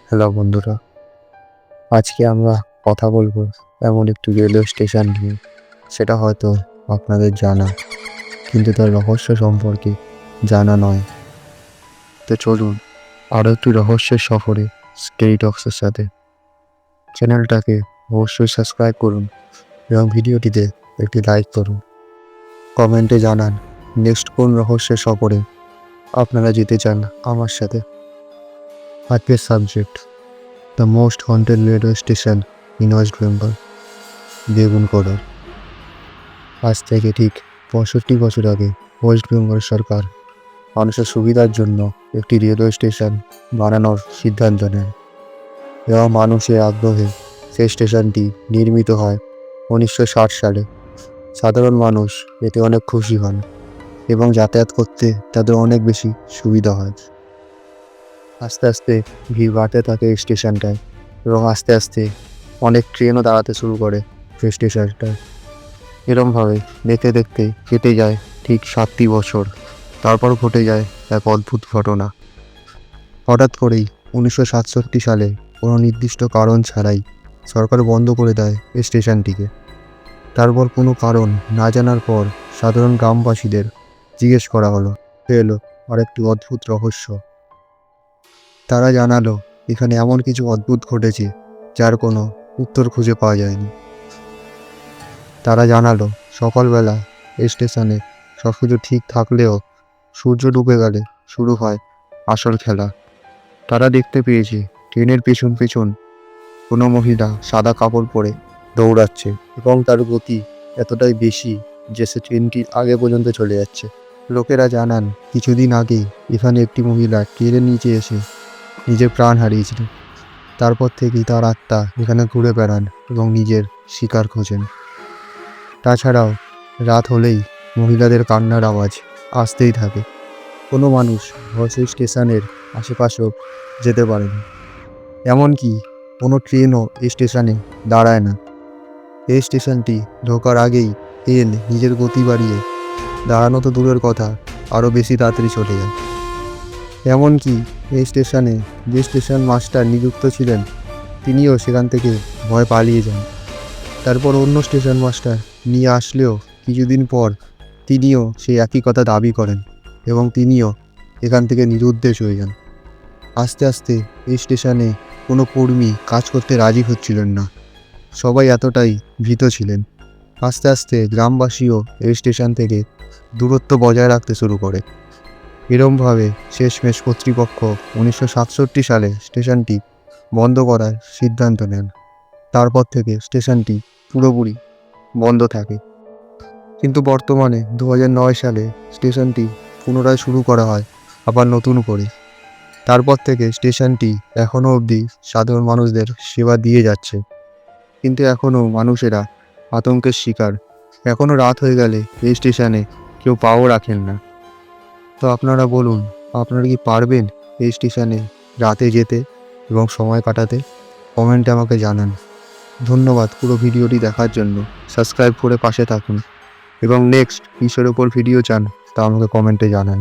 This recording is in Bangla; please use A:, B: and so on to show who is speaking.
A: হ্যালো বন্ধুরা, আজকে আমরা কথা বলবো এমন একটি রেলওয়ে স্টেশন নিয়ে। সেটা হয়তো আপনাদের জানা, কিন্তু তার রহস্য সম্পর্কে জানা নয়। তো চলুন আরও একটি রহস্যের সফরে স্টেরি টক্সের সাথে। চ্যানেলটাকে অবশ্যই সাবস্ক্রাইব করুন এবং ভিডিওটিতে একটি লাইক করুন। কমেন্টে জানান নেক্সট কোন রহস্যের সফরে আপনারা যেতে চান আমার সাথে। আজকের subject: the most haunted railway station in West Bengal, Begunkodar. আজ থেকে ঠিক 65 বছর আগে ওয়েস্ট বেঙ্গল সরকার মানুষের সুবিধার জন্য একটি রেলওয়ে স্টেশন বানানোর সিদ্ধান্ত নেয় এবং মানুষের আগ্রহে সেই স্টেশনটি নির্মিত হয় 1960 সালে। সাধারণ মানুষ এতে অনেক খুশি হন এবং যাতায়াত করতে তাদের অনেক বেশি সুবিধা হয়। আস্তে আস্তে ভিড় বাড়তে থাকে এই স্টেশনটায় এবং আস্তে আস্তে অনেক ট্রেনও দাঁড়াতে শুরু করে সেই স্টেশনটায়। এরমভাবে দেখতে দেখতে কেটে যায় ঠিক 7টি বছর। তারপর ঘটে যায় এক অদ্ভুত ঘটনা। হঠাৎ করেই 1967 সালে কোনো নির্দিষ্ট কারণ ছাড়াই সরকার বন্ধ করে দেয় এই স্টেশনটিকে। তারপর কোনো কারণ না জানার পর সাধারণ গ্রামবাসীদের জিজ্ঞেস করা হলো, এলো আরেকটি অদ্ভুত রহস্য। তারা জানালো এখানে এমন কিছু অদ্ভুত ঘটেছে যার কোনো উত্তর খুঁজে পাওয়া যায়নি। তারা জানালো সকালবেলা এই স্টেশনে সব কিছু ঠিক থাকলেও সূর্য ডুবে গেলে শুরু হয় আসল খেলা। তারা দেখতে পেয়েছে ট্রেনের পেছন পেছন কোনো মহিলা সাদা কাপড় পরে দৌড়াচ্ছে এবং তার গতি এতটাই বেশি যে সে ট্রেনটি আগে পর্যন্ত চলে যাচ্ছে। লোকেরা জানান কিছুদিন আগেই এখানে একটি মহিলা ট্রেনের নিচে এসে নিজের প্রাণ হারিয়েছিল। তারপর থেকেই তার আত্মা এখানে ঘুরে বেড়ান এবং নিজের শিকার খোঁজেন। তাছাড়াও রাত হলেই মহিলাদের কান্নার আওয়াজ আসতেই থাকে। কোনো মানুষ সেই স্টেশনের আশেপাশেও যেতে পারে না, এমনকি কোনো ট্রেনও এই স্টেশনে দাঁড়ায় না। এই স্টেশনটি ঢোকার আগেই ট্রেন নিজের গতি বাড়িয়ে দাঁড়ানো তো দূরের কথা, আরও বেশি তাড়াতাড়ি চলে যায়। এমনকি এই স্টেশনে যে স্টেশন মাস্টার নিযুক্ত ছিলেন তিনিও সেখান থেকে ভয় পালিয়ে যান। তারপর অন্য স্টেশন মাস্টার নিয়ে আসলেও কিছুদিন পর তিনিও সেই একই কথা দাবি করেন এবং তিনিও এখান থেকে নিরুদ্দেশ হয়ে যান। আস্তে আস্তে এই স্টেশনে কোনো কর্মী কাজ করতে রাজি হচ্ছিলেন না, সবাই এতটাই ভীত ছিলেন। আস্তে আস্তে গ্রামবাসীও এই স্টেশন থেকে দূরত্ব বজায় রাখতে শুরু করে। এরমভাবে শেষমেশ কর্তৃপক্ষ 1967 সালে স্টেশনটি বন্ধ করার সিদ্ধান্ত নেন। তারপর থেকে স্টেশনটি পুরোপুরি বন্ধ থাকে। কিন্তু বর্তমানে 2009 সালে স্টেশনটি পুনরায় শুরু করা হয় আবার নতুন করে। তারপর থেকে স্টেশনটি এখনও অবধি সাধারণ মানুষদের সেবা দিয়ে যাচ্ছে, কিন্তু এখনও মানুষেরা আতঙ্কের শিকার। এখনও রাত হয়ে গেলে এই স্টেশনে কেউ পাও রাখেন না। তো আপনারা বলুন, আপনারা কি পারবেন এই স্টেশনে রাতে যেতে এবং সময় কাটাতে? কমেন্টে আমাকে জানান। ধন্যবাদ পুরো ভিডিওটি দেখার জন্য। সাবস্ক্রাইব করে পাশে থাকুন এবং নেক্সট কিসের ওপর ভিডিও চান তা আমাকে কমেন্টে জানান।